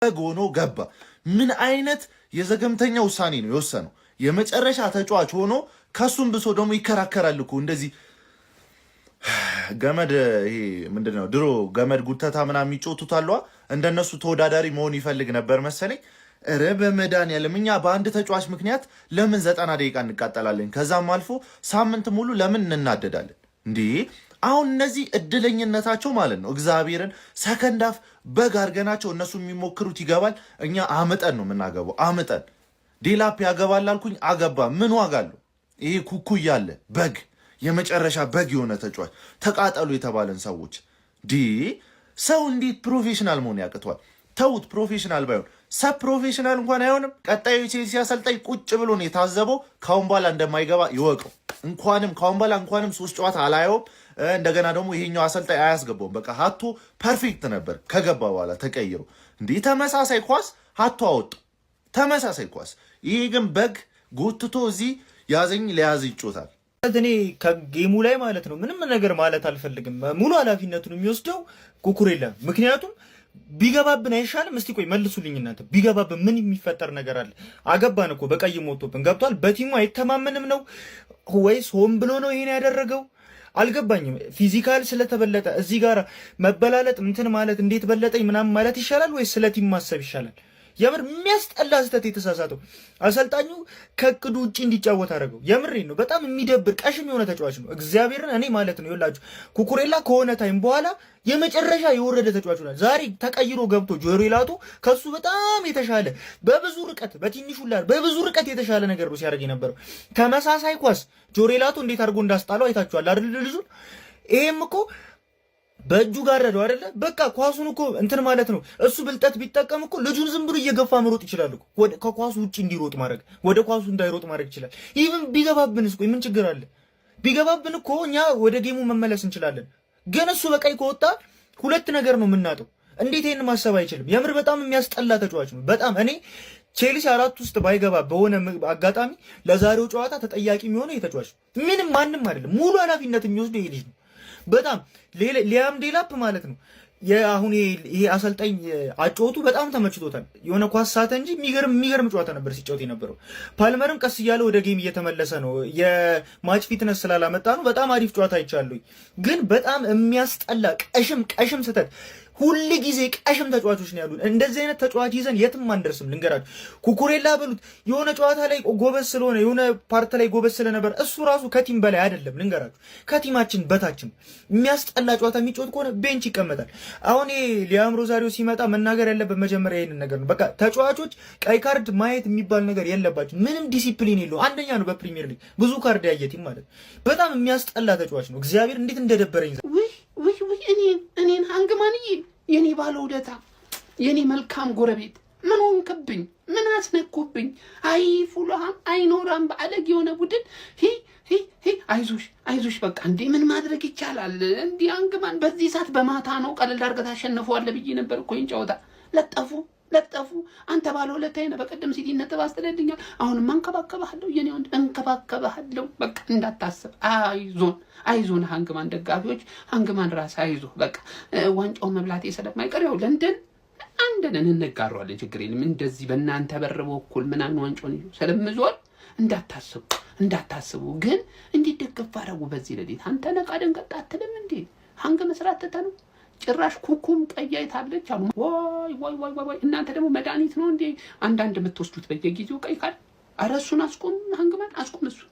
ጎኖ ገባ። ምን አይነት የዘገምተኛ ውሳኔ ነው የወሰነው? የመጨረሻ ተጫዋች ሆኖ ከሱም ብሶ ደግሞ ይከራከራል እኮ እንደዚህ ገመድ ይሄ ምንድነው ድሮ ገመድ ጉተታ ምናምን የሚጮቱት አለዋ እንደነሱ ተወዳዳሪ መሆን ይፈልግ ነበር መሰለኝ። እረ በመድኃኒዓለም እኛ በአንድ ተጫዋች ምክንያት ለምን 90 ደቂቃ እንቃጠላለን? ከዛም አልፎ ሳምንት ሙሉ ለምን እንናደዳለን እንዴ? አሁን እነዚህ እድለኝነታቸው ማለት ነው። እግዚአብሔርን ሰከንድ አፍ በግ አድርገናቸው እነሱ የሚሞክሩት ይገባል። እኛ አምጠን ነው የምናገባው። አምጠን ዴላፕ ያገባል አልኩኝ አገባ። ምን ዋጋ አለው? ይሄ ኩኩ እያለ በግ የመጨረሻ በግ የሆነ ተጫዋች ተቃጠሉ የተባለን ሰዎች ሰው እንዴት ፕሮፌሽናል መሆን ያቅቷል? ተውት፣ ፕሮፌሽናል ባይሆን ሰብ ፕሮፌሽናል እንኳን አይሆንም። ቀጣዩ ቼልሲ አሰልጣኝ ቁጭ ብሎ ነው የታዘበው። ካሁን በኋላ እንደማይገባ ይወቀው። ካሁን በኋላ እንኳንም 3 ጨዋታ አላየውም። እንደገና ደግሞ ይሄኛው አሰልጣኝ አያስገባውም። በቃ ሀቶ ፐርፌክት ነበር። ከገባ በኋላ ተቀይሮ እንዲህ ተመሳሳይ ኳስ ሀቶ አወጡ። ተመሳሳይ ኳስ። ይሄ ግን በግ ጎትቶ እዚህ ያዘኝ ለያዝ ይጮታል። እኔ ከጌሙ ላይ ማለት ነው ምንም ነገር ማለት አልፈልግም። ሙሉ ኃላፊነቱን የሚወስደው ኩኩሬላ። ምክንያቱም ቢገባብን አይሻልም? እስቲ ቆይ መልሱልኝ እናንተ። ቢገባብን ምን የሚፈጠር ነገር አለ? አገባን እኮ በቀይ ሞቶብን ገብቷል። በቲሙ አይተማመንም ነው ወይስ ሆን ብሎ ነው ይሄን ያደረገው? አልገባኝም። ፊዚካል ስለተበለጠ እዚህ ጋር መበላለጥ እንትን ማለት እንዴት በለጠኝ ምናምን ማለት ይሻላል ወይስ ስለ ቲም ማሰብ ይሻላል? የምር የሚያስጠላ ስህተት የተሳሳተው አሰልጣኙ ከእቅዱ ውጭ እንዲጫወት አደረገው። የምሬን ነው። በጣም የሚደብር ቀሽም የሆነ ተጫዋች ነው። እግዚአብሔርን እኔ ማለት ነው ይላችሁ ኩኩሬላ ከሆነ ታይም በኋላ የመጨረሻ የወረደ ተጫዋች ነው። ዛሬ ተቀይሮ ገብቶ ጆሬላቶ ከሱ በጣም የተሻለ በብዙ ርቀት በትንሹ ላይ በብዙ ርቀት የተሻለ ነገር ነው ሲያደርግ የነበረው። ተመሳሳይ ኳስ ጆሬላቶ እንዴት አድርጎ እንዳስጣለው አይታችኋል አይደል? ልጁን ይሄም እኮ በእጁ ጋረደው አይደለ? በቃ ኳሱን እኮ እንትን ማለት ነው። እሱ ብልጠት ቢጠቀም እኮ ልጁን ዝም ብሎ እየገፋ መሮጥ ይችላል እኮ። ከኳሱ ውጭ እንዲሮጥ ማድረግ፣ ወደ ኳሱ እንዳይሮጥ ማድረግ ይችላል። ኢቭን ቢገባብንስ ቆይ ምን ችግር አለ? ቢገባብን እኮ እኛ ወደ ጌሙ መመለስ እንችላለን። ግን እሱ በቀይ ከወጣ 2 ነገር ነው የምናጠው። እንዴት ይሄን ማሰብ አይችልም? የምር በጣም የሚያስጠላ ተጫዋች ነው። በጣም እኔ ቼልሲ 4 ውስጥ ባይገባ በሆነ አጋጣሚ ለዛሬው ጨዋታ ተጠያቂ የሚሆነው የተጫዋች ምንም ማንም አይደለም። ሙሉ ኃላፊነት የሚወስደው ይሄ ልጅ ነው። በጣም ሊያም ዴላፕ ማለት ነው። አሁን ይሄ አሰልጣኝ አጫወቱ በጣም ተመችቶታል። የሆነ ኳስ ሳተ እንጂ የሚገርም ጨዋታ ነበር ሲጫወት የነበረው። ፓልመርም ቀስ እያለ ወደ ጌም እየተመለሰ ነው። የማች ፊትነስ ስላላመጣ ነው። በጣም አሪፍ ጨዋታ አይቻለሁ። ግን በጣም የሚያስጠላ ቀሽም ስህተት ሁሉ ጊዜ ቀሽም ተጫዋቾች ነው ያሉት። እንደዚህ አይነት ተጫዋች ይዘን የትም አንደርስም። ልንገራችሁ ኩኩሬላ በሉት የሆነ ጨዋታ ላይ ጎበዝ ስለሆነ የሆነ ፓርት ላይ ጎበዝ ስለነበር እሱ ራሱ ከቲም በላይ አይደለም። ልንገራችሁ ከቲማችን በታችን የሚያስጠላ ጨዋታ የሚጫወት ከሆነ ቤንች ይቀመጣል። አሁን ሊያም ሮዛሪዮ ሲመጣ መናገር ያለበት መጀመሪያ ይሄንን ነገር ነው። በቃ ተጫዋቾች ቀይ ካርድ ማየት የሚባል ነገር የለባቸው። ምንም ዲሲፕሊን የለው። አንደኛ ነው በፕሪሚየር ሊግ ብዙ ካርድ ያየ ቲም ማለት በጣም የሚያስጠላ ተጫዋች ነው። እግዚአብሔር እንዴት እንደደበረኝ እኔን ሃንግማንዬ የኔ ባለውለታ የኔ መልካም ጎረቤት ምን ሆንክብኝ? ምን አስነኩብኝ? አይ ፉልሃም አይኖራም ባለግ የሆነ ቡድን አይዞሽ በቃ እንዴ ምን ማድረግ ይቻላል? እንዴ ሃንግማን በዚህ ሰዓት በማታ ነው ቀለል አድርገህ ታሸንፈዋለህ ብዬ ነበር እኮ ጨዋታ ለጠፉ አንተ ባለውለታዬ ነህ። በቀደም ሲቲ ነጥብ አስጥለልኛል። አሁንም አንከባከባለሁ የኔ ወንድ እንከባከባለሁ። በቃ እንዳታስብ። አይዞን ሃንግማን ደጋፊዎች፣ ሃንግማን ራስ አይዞ። በቃ ዋንጫውን መብላቴ ስለማይቀር ያው ለንደን አንደንን እንጋሯለን። ችግር የለም። እንደዚህ በእናንተ በር በኩል ምናምን ዋንጫውን ይዞ ስለምዞር እንዳታስቡ። ግን እንዲደገፍ አደረጉ በዚህ ሌሊት። አንተ ነቃ ደንገጥ አትልም እንዴ? ሃንግ መስራት ትተህ ነው ጭራሽ ኩኩም ቀያይታለች አሉ። ወይ እናንተ ደግሞ መድኃኒት ነው እንዴ አንዳንድ የምትወስዱት በየጊዜው ቀይ ካል? ኧረ እሱን አስቆም፣ ሃንግማን አስቆም እሱን።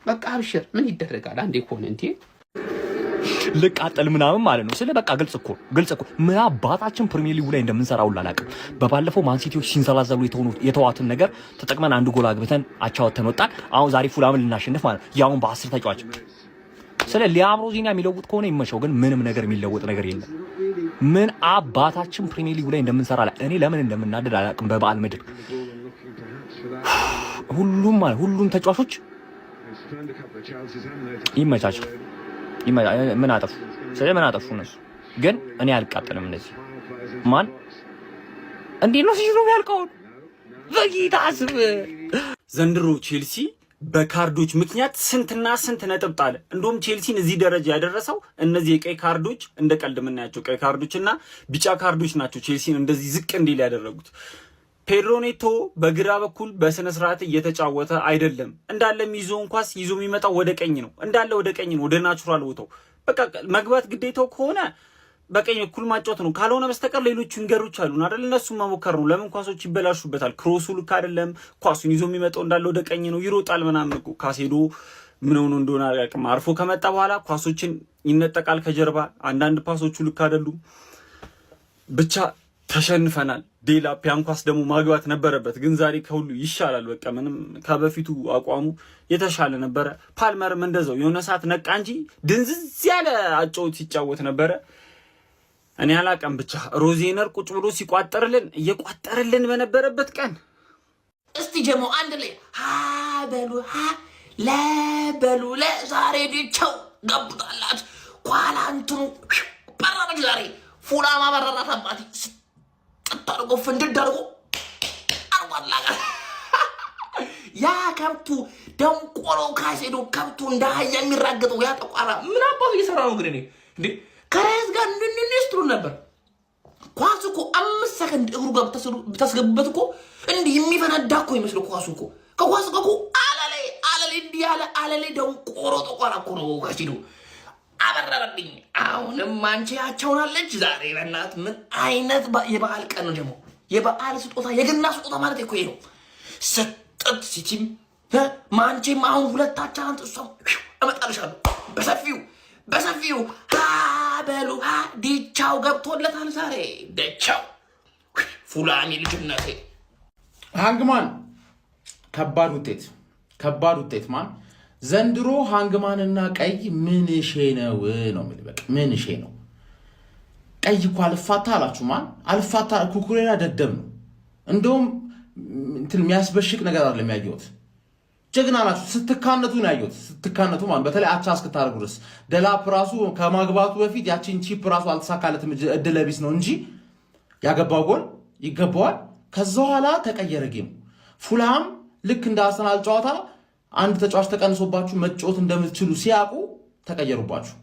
በቃ አብሽር፣ ምን ይደረጋል አንዴ ከሆነ እንዴ ልቃጠል ምናምን ማለት ነው። ስለ በቃ ግልጽ እኮ ምን አባታችን ፕሪሚየር ሊጉ ላይ እንደምንሰራው አላውቅም። በባለፈው ማንሲቲዎች ሲንዘላዘሉ የተዋትን ነገር ተጠቅመን 1 ጎል አግብተን አቻወተን ወጣን። አሁን ዛሬ ፉላምን ልናሸንፍ ማለት ያውን በ10 ተጫዋች ስለ ሊያም ሮዚና የሚለውጥ ከሆነ ይመቸው። ግን ምንም ነገር የሚለወጥ ነገር የለም። ምን አባታችን ፕሪሚየር ሊጉ ላይ እንደምንሰራ እኔ ለምን እንደምናደድ አላውቅም። በበዓል ምድር ሁሉም ተጫዋቾች ይመቻቸው። ምን አጠፉ እነሱ? ግን እኔ አልቃጠልም። እንደዚህ ማን እንዴት ነው ሲሉ ያልቀው በጌታ ስም ዘንድሮ ቼልሲ በካርዶች ምክንያት ስንትና ስንት ነጥብ ጣለ። እንደውም ቼልሲን እዚህ ደረጃ ያደረሰው እነዚህ የቀይ ካርዶች እንደ ቀልድ የምናያቸው ቀይ ካርዶችና ቢጫ ካርዶች ናቸው ቼልሲን እንደዚህ ዝቅ እንዲል ያደረጉት። ፔድሮ ኔቶ በግራ በኩል በስነ ስርዓት እየተጫወተ አይደለም። እንዳለም ይዞ እንኳን ይዞ የሚመጣው ወደ ቀኝ ነው፣ እንዳለ ወደ ቀኝ ነው፣ ወደ ናቹራል ቦታው። በቃ መግባት ግዴታው ከሆነ በቀኝ እኩል ማጫወት ነው። ካልሆነ በስተቀር ሌሎች ዊንገሮች አሉን አይደል? እነሱን መሞከር ነው። ለምን ኳሶች ይበላሹበታል? ክሮሱ ልክ አይደለም። ኳሱን ይዞ የሚመጣው እንዳለ ወደ ቀኝ ነው፣ ይሮጣል ምናምን እኮ። ካሴዶ ምን ሆኖ እንደሆነ አያውቅም። አርፎ ከመጣ በኋላ ኳሶችን ይነጠቃል ከጀርባ። አንዳንድ ፓሶቹ ልክ አይደሉም። ብቻ ተሸንፈናል። ዴላፕ ያን ኳስ ደግሞ ማግባት ነበረበት፣ ግን ዛሬ ከሁሉ ይሻላል። በቃ ምንም ከበፊቱ አቋሙ የተሻለ ነበረ። ፓልመርም እንደዛው የሆነ ሰዓት ነቃ እንጂ ድንዝዝ ያለ አጫወት ሲጫወት ነበረ። እኔ አላቀም ብቻ ሮዜነር ቁጭ ብሎ ሲቋጠርልን እየቋጠርልን በነበረበት ቀን እስቲ ጀሞ አንድ ላይ በሉ ለበሉ ለዛሬ ዲቸው ገብጣላት ኳላንቱኑ በራበች ዛሬ ፉላማ በራራት አባቴ ስጠርጎ ፍንድድ አድርጎ አርጓላጋ ያ ከብቱ ደንቆሮ ካሴዶ ከብቱ እንደ አህያ የሚራገጠው ያ ጠቋራ ምን አባቱ እየሰራ ነው ግን እንዴ ከራይስ ጋር እንድንስትሩ ነበር። ኳሱ እኮ 5 ሰከንድ እግሩ ጋር ብታስገቡበት እኮ እንዲህ የሚፈነዳ እኮ ይመስል ኳሱ እኮ ከኳሱ ጋር እኮ አለሌ እንዲህ ያለ አለሌ ደንቆሮ ጠቋራ እኮ ነው ካሴዶ አበረረብኝ። አሁንም አንቺ ያቸውናለች ዛሬ በእናት ምን አይነት የበዓል ቀን ነው ደግሞ የበዓል ስጦታ የገና ስጦታ ማለት እኮ ነው። ሰጠት ሲቲም ማንቼም አሁን ሁለታችን አንተ እሷም እመጣልሻለሁ በሰፊው በሉ ዲቻው ገብቶለታል ዛሬ ደቻው ፉላሚ ልጅነቴ ሃንግማን ከባድ ውጤት ማን ዘንድሮ ሃንግማንና ቀይ ምን ሼ ነው የሚል በቃ ምን ሼ ነው። ቀይ እኮ አልፋታ አላችሁ ማን አልፋታ ኩኩሬላ ደደብ ነው። እንደውም እንትን የሚያስበሽቅ ነገር አይደለም ያየሁት። ጀግና ናችሁ ስትካነቱ ነው ያየሁት። ስትካነቱ ማን በተለይ አቻ እስክታደርጉ ድረስ ደላፕ ራሱ ከማግባቱ በፊት ያቺን ቺፕ ራሱ አልተሳካለትም እድለ ቢስ ነው እንጂ ያገባው ጎል ይገባዋል። ከዛ በኋላ ተቀየረ ጌሙ። ፉላም ልክ እንደ አርሰናል ጨዋታ አንድ ተጫዋች ተቀንሶባችሁ መጫወት እንደምትችሉ ሲያቁ ተቀየሩባችሁ።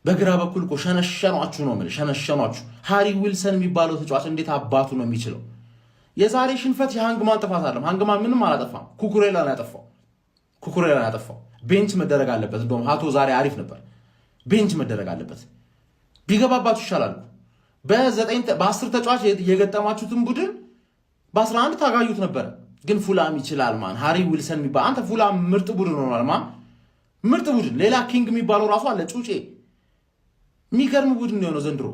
በግራ በኩል እኮ ሸነሸኗችሁ ነው ማለት ሸነሸኗችሁ። ሃሪ ዊልሰን የሚባለው ተጫዋች እንዴት አባቱ ነው የሚችለው? የዛሬ ሽንፈት የሃንግማን ጥፋት አይደለም። ሃንግማን ምንም አላጠፋም። ኩኩሬላ ነው ያጠፋው። ቤንች መደረግ አለበት። እንደውም ሃቶ ዛሬ አሪፍ ነበር። ቤንች መደረግ አለበት። ቢገባባችሁ ይሻላል። በ10 ተጫዋች የገጠማችሁትን ቡድን በ11 ታጋዩት ነበር። ግን ፉላም ይችላል ማን ሃሪ ዊልሰን የሚባል አንተ ፉላም ምርጥ ቡድን ሆኗል ማን ምርጥ ቡድን። ሌላ ኪንግ የሚባለው ራሱ አለ ጩጬ የሚገርም ቡድን ነው ዘንድሮ።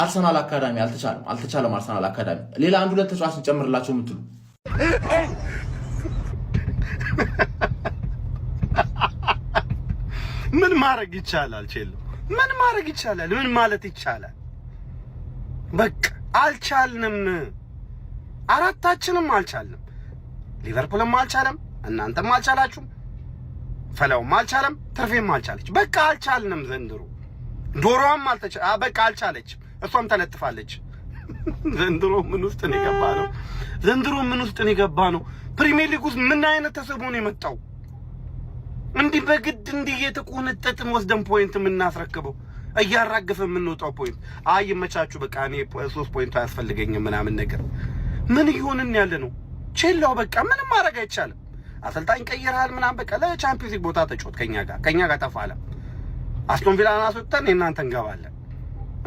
አርሰናል አካዳሚ አልተቻለም። አርሰናል አካዳሚ ሌላ 1-2 ተጫዋች እንጨምርላቸው የምትሉ ምን ማድረግ ይቻላል? ምን ማድረግ ይቻላል? ምን ማለት ይቻላል? በቃ አልቻልንም። አራታችንም አልቻልንም። ሊቨርፑልም አልቻለም፣ እናንተም አልቻላችሁም፣ ፈላውም አልቻለም፣ ትርፌም አልቻለች። በቃ አልቻልንም ዘንድሮ። ዶሮዋም በቃ አልቻለች፣ እሷም ተለጥፋለች። ዘንድሮ ምን ውስጥ ነው የገባ ነው? ፕሪሚየር ሊግ ውስጥ ምን አይነት ተሰቦ ነው የመጣው? እንዲህ በግድ እንዲህ የተቆነጠጥን ወስደን ፖይንት የምናስረክበው እያራገፈ የምንወጣው ፖይንት። ይመቻችሁ በቃ እኔ 3 ፖይንት አያስፈልገኝም ምናምን ነገር ምን ይሆንን ያለ ነው? ቼላው በቃ ምንም ማድረግ አይቻልም። አሰልጣኝ ቀይረሃል ምናምን በቃ ለቻምፒዮንስ ሊግ ቦታ ተጫወት ከኛ ጋር ተፋለ። አስቶን ቪላን አስወጥተን እናንተ እንገባለን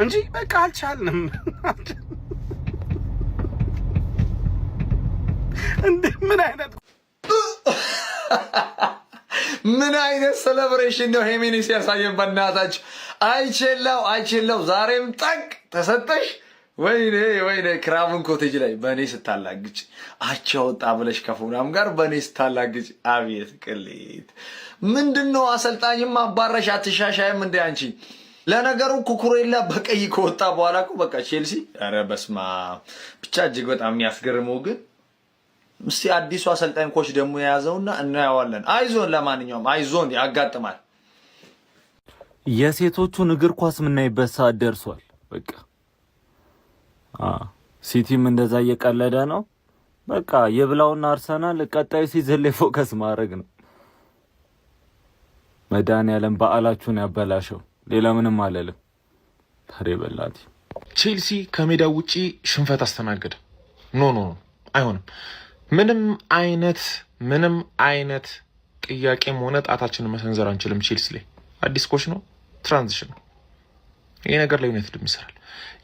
እንጂ በቃ አልቻልንም። እንዴ ምን አይነት ሴሌብሬሽን ነው ሄሜኒስ ያሳየን? በእናታችሁ አይቼላው ዛሬም ጠቅ ተሰጠሽ። ወይኔ ክራቭን ኮቴጅ ላይ በእኔ ስታላግጭ አቻ ወጣ ብለሽ ከፉናም ጋር በእኔ ስታላግጭ አቤት ቅሌት! ምንድነው? አሰልጣኝም አባረሽ አትሻሻይም እንደ አንቺ። ለነገሩ ኩኩሬላ በቀይ ከወጣ በኋላ እኮ በቃ ቼልሲ ኧረ በስማ ብቻ እጅግ በጣም የሚያስገርመው ግን እስቲ አዲሱ አሰልጣኝ ኮች ደግሞ የያዘውና እናያዋለን። አይዞን፣ ለማንኛውም አይዞን፣ ያጋጥማል። የሴቶቹን እግር ኳስ የምናይበት ሰዓት ደርሷል። በቃ ሲቲም እንደዛ እየቀለደ ነው። በቃ የብላውና አርሰናል ቀጣዩ ሲዝን ላይ ፎከስ ማድረግ ነው። መድኃኒዓለም በዓላችሁን ያበላሸው። ሌላ ምንም አልልም። ታዲያ በላቲ ቼልሲ ከሜዳው ውጪ ሽንፈት አስተናገደ። ኖ አይሆንም። ምንም አይነት ጥያቄም ሆነ ጣታችንን መሰንዘር አንችልም። ቼልሲ ላይ አዲስ ኮች ነው፣ ትራንዚሽን ነው። ይሄ ነገር ለዩናይትድ ይሰራል።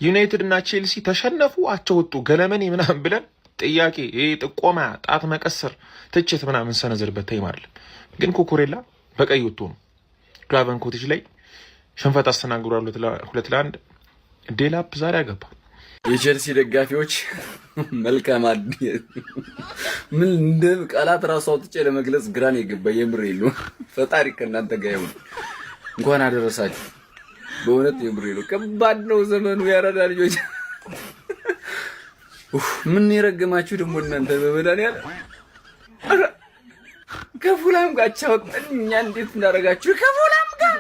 ዩናይትድ እና ቼልሲ ተሸነፉ፣ አቻ ወጡ፣ ገለመኔ ምናምን ብለን ጥያቄ፣ ይሄ ጥቆማ፣ ጣት መቀሰር፣ ትችት ምናምን ሰነዝርበት ታይም አይደለም። ግን ኩኩሬላ በቀይ ወጥቶ ነው ክራቨን ኮቴጅ ላይ ሽንፈት አስተናግዷል። 2-1 ዴላፕ ዛሬ አገባ። የቼልሲ ደጋፊዎች መልካም ምን እንደ ቃላት ራሱ አውጥቼ ለመግለጽ ግራን የገባ የምር የሉ። ፈጣሪ ከእናንተ ጋር ይሁን። እንኳን አደረሳችሁ። በእውነት የምር የሉ። ከባድ ነው ዘመኑ። ያራዳ ልጆች ምን የረገማችሁ ደግሞ እናንተ በመዳን ያለ ከፉላም ጋር ቻውጣን እኛ እንዴት እንዳደረጋችሁ ከፉላም ጋር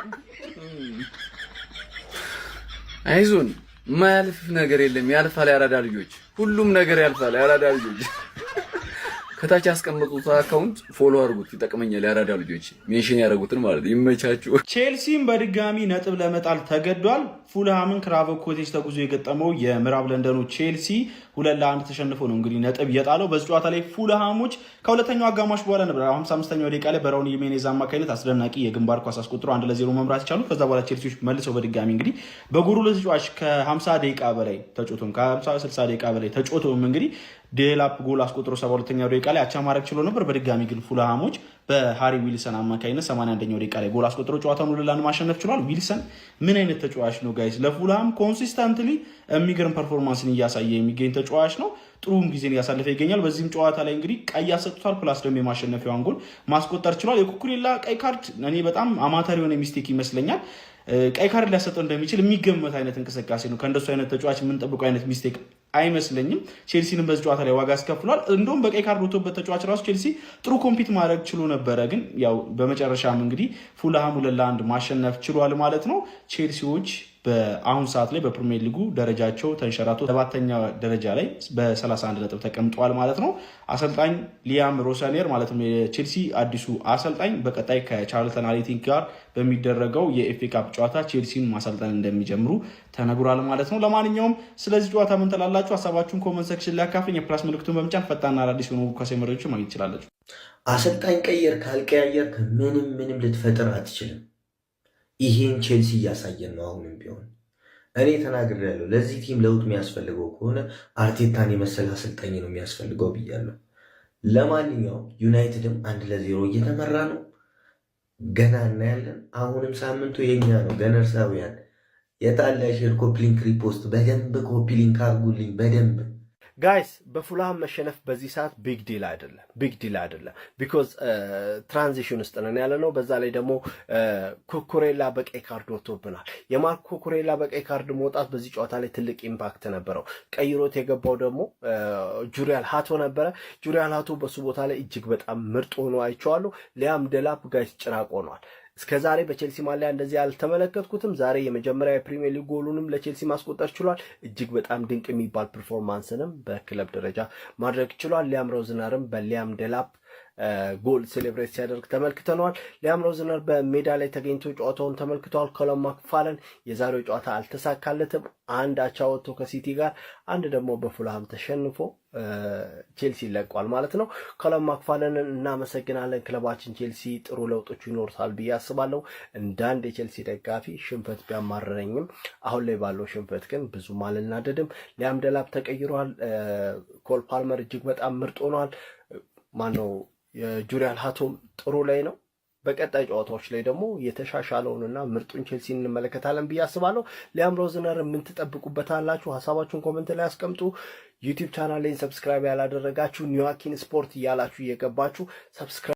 አይዞን። ማያልፍ ነገር የለም፣ ያልፋል። ያራዳ ልጆች ሁሉም ነገር ያልፋል። ያራዳ ልጆች ከታች ያስቀመጡት አካውንት ፎሎ አድርጉት፣ ይጠቅመኛል። ያራዳ ልጆች ሜንሽን ያደረጉትን ማለት ይመቻችሁ። ቼልሲም በድጋሚ ነጥብ ለመጣል ተገዷል። ፉልሃምን ክራቨን ኮቴጅ ተጉዞ የገጠመው የምዕራብ ለንደኑ ቼልሲ 2-1 ተሸንፎ ነው እንግዲህ ነጥብ የጣለው። በዚህ ጨዋታ ላይ ፉልሃሞች ከሁለተኛው አጋማሽ በኋላ ነበር 55ኛው ደቂቃ ላይ በራውኒ ጂሜኔዝ አማካኝነት አስደናቂ የግንባር ኳስ አስቆጥሮ 1-0 መምራት ይቻሉ። ከዛ በኋላ ቼልሲዎች መልሰው በድጋሚ እንግዲህ በጎሩ ተጫዋች ከ50 ደቂቃ በላይ ተጫውቶም ከ50-60 ደቂቃ በላይ ተጫውቶም እንግዲህ ዴላፕ ጎል አስቆጥሮ 72ኛው ደቂቃ ላይ አቻ ማድረግ ችሎ ነበር። በድጋሚ ግን ፉልሃሞች በሃሪ ዊልሰን አማካኝነት 81ኛው ደቂቃ ላይ ጎል አስቆጥሮ ጨዋታውን 2-1 ማሸነፍ ችሏል። ዊልሰን ምን አይነት ተጫዋች ነው ጋይስ! ለፉልሃም ኮንሲስተንትሊ የሚገርም ፐርፎርማንስን እያሳየ የሚገኝ ተጫዋች ነው። ጥሩም ጊዜን እያሳለፈ ይገኛል። በዚህም ጨዋታ ላይ እንግዲህ ቀይ ያሰጥቷል፣ ፕላስ ደግሞ የማሸነፊያውን ጎል ማስቆጠር ችሏል። የኩኩሬላ ቀይ ካርድ እኔ በጣም አማተር የሆነ ሚስቴክ ይመስለኛል። ቀይ ካርድ ሊያሰጠው እንደሚችል የሚገመት አይነት እንቅስቃሴ ነው። ከእንደሱ አይነት ተጫዋች የምንጠብቀው አይነት ሚስቴክ አይመስለኝም። ቼልሲንም በዚህ ጨዋታ ላይ ዋጋ አስከፍሏል። እንደውም በቀይ ካርድ ወጥቶበት ተጫዋች ራሱ ቼልሲ ጥሩ ኮምፒት ማድረግ ችሎ ነበረ። ግን ያው በመጨረሻም እንግዲህ ፉልሃም 2-1 ማሸነፍ ችሏል ማለት ነው። ቼልሲዎች በአሁን ሰዓት ላይ በፕሪሚየር ሊጉ ደረጃቸው ተንሸራቶ 7ኛ ደረጃ ላይ በ31 ነጥብ ተቀምጠዋል ማለት ነው። አሰልጣኝ ሊያም ሮሰኔር ማለት ነው የቼልሲ አዲሱ አሰልጣኝ በቀጣይ ከቻርልተን አትሌቲክ ጋር በሚደረገው የኤፍኤ ካፕ ጨዋታ ቼልሲን ማሰልጠን እንደሚጀምሩ ተነግሯል ማለት ነው። ለማንኛውም ስለዚህ ጨዋታ ምን ትላላችሁ? ሀሳባችሁን ኮመንት ሴክሽን ላይ አካፍሉኝ። የፕላስ ምልክቱን በመጫን ፈጣንና አዳዲስ የሆኑ ኳስ መረጃዎችን ማግኘት ትችላላችሁ። አሰልጣኝ ቀየር ካልቀያየር ምንም ልትፈጥር አትችልም። ይሄን ቼልሲ እያሳየን ነው። አሁንም ቢሆን እኔ ተናግሬያለሁ። ለዚህ ቲም ለውጥ የሚያስፈልገው ከሆነ አርቴታን የመሰለ አሰልጣኝ ነው የሚያስፈልገው ብያለሁ። ለማንኛውም ዩናይትድም 1-0 እየተመራ ነው። ገና እናያለን። አሁንም ሳምንቱ የኛ ነው። ገነርሳውያን የታለ ሼር ኮፕሊንክ ሪፖስት በደንብ ኮፒሊንክ አድርጉልኝ በደንብ ጋይስ። በፉልሃም መሸነፍ በዚህ ሰዓት ቢግ ዲል አይደለም። ቢኮዝ ትራንዚሽን ውስጥ ነን ያለ ነው። በዛ ላይ ደግሞ ኩኩሬላ በቀይ ካርድ ወጥቶብናል። የማርክ ኩኩሬላ በቀይ ካርድ መውጣት በዚህ ጨዋታ ላይ ትልቅ ኢምፓክት ነበረው። ቀይሮት የገባው ደግሞ ጁሪያል ሃቶ ነበረ። ጁሪያል ሃቶ በሱ ቦታ ላይ እጅግ በጣም ምርጥ ሆኖ አይቼዋለሁ። ሊያም ዴላፕ ጋይስ ጭራቅ ሆኗል። እስከ ዛሬ በቼልሲ ማሊያ እንደዚህ አልተመለከትኩትም። ዛሬ የመጀመሪያ የፕሪሚየር ሊግ ጎሉንም ለቼልሲ ማስቆጠር ችሏል። እጅግ በጣም ድንቅ የሚባል ፐርፎርማንስንም በክለብ ደረጃ ማድረግ ችሏል። ሊያም ሮዝነርም በሊያም ዴላፕ ጎል ሴሌብሬት ሲያደርግ ተመልክተነዋል። ሊያም ሮዝነር በሜዳ ላይ ተገኝቶ ጨዋታውን ተመልክተዋል። ኮለም ማክፋለን የዛሬው ጨዋታ አልተሳካለትም። አንድ አቻ ወጥቶ ከሲቲ ጋር፣ አንድ ደግሞ በፉልሃም ተሸንፎ ቼልሲ ይለቋል ማለት ነው። ኮለም ማክፋለንን እናመሰግናለን። ክለባችን ቼልሲ ጥሩ ለውጦች ይኖሩታል ብዬ አስባለሁ። እንዳንድ የቼልሲ ደጋፊ ሽንፈት ቢያማረረኝም አሁን ላይ ባለው ሽንፈት ግን ብዙም አልናደድም። ሊያም ዴላፕ ተቀይሯል። ኮል ፓልመር እጅግ በጣም ምርጥ ሆኗል። ማነው የጁሪያል ሃቶም ጥሩ ላይ ነው። በቀጣይ ጨዋታዎች ላይ ደግሞ የተሻሻለውንና ምርጡን ቼልሲ እንመለከታለን ብዬ አስባለሁ። ሊያም ሮዝነር ምን ትጠብቁበታላችሁ? ሀሳባችሁን ኮሜንት ላይ አስቀምጡ። ዩቲዩብ ቻናሌን ሰብስክራይብ ያላደረጋችሁ ኒዋኪን ስፖርት እያላችሁ እየገባችሁ ሰብስክራይብ